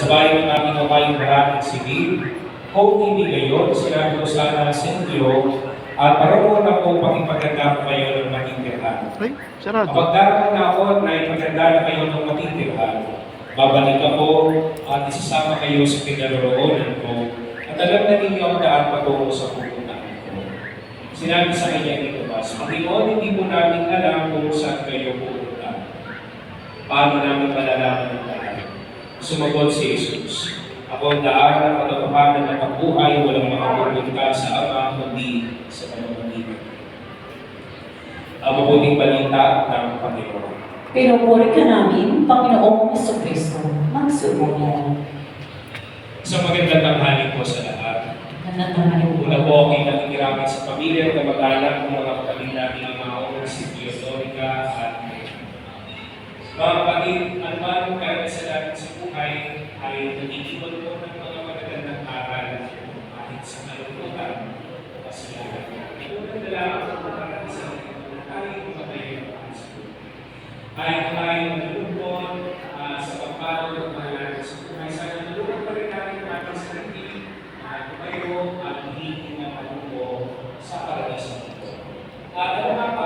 Sa bayan ng aming kabayang maraming sibil, kung hindi gayon, sinabi ko sana sa inyo, at paroon ako pakipaganda ko kayo ng matintirhan. Ay, sarado. Kapag darating na ako na ipaganda na kayo ng matintirhan, babalik ako at isasama kayo sa pinaroroonan ko at alam na ninyo ang daan patungo sa pupuntahan ko. Sinabi sa kanya ni Tomas, Panginoon, hindi mo namin alam kung saan kayo pupunta. Paano namin malalaman ang daan? Sumagot si Jesus, ako ang daan at katotohanan ng pagbuhay, walang makapupunta sa Ama kundi sa pamamagitan. Ang mabuting balita ng Panginoon. Pinupuri ka namin, Panginoong Jesucristo. Magsubok mo. Sa magandang tanghali po sa lahat. Una po aking nakikiramay sa pamilya at kamag-anak ng mga kapatid namin ang maong si Teodorica at mga kapatid, ano man ang karanasan natin sa buhay ay nag-iibon po ng mga magagandang aral kahit sa kalungkutan o kasiyahan. Unang dalawang po karanasan ay umatayo ang Diyos. Kahit tayo nalulungkot sa pagpapalo ng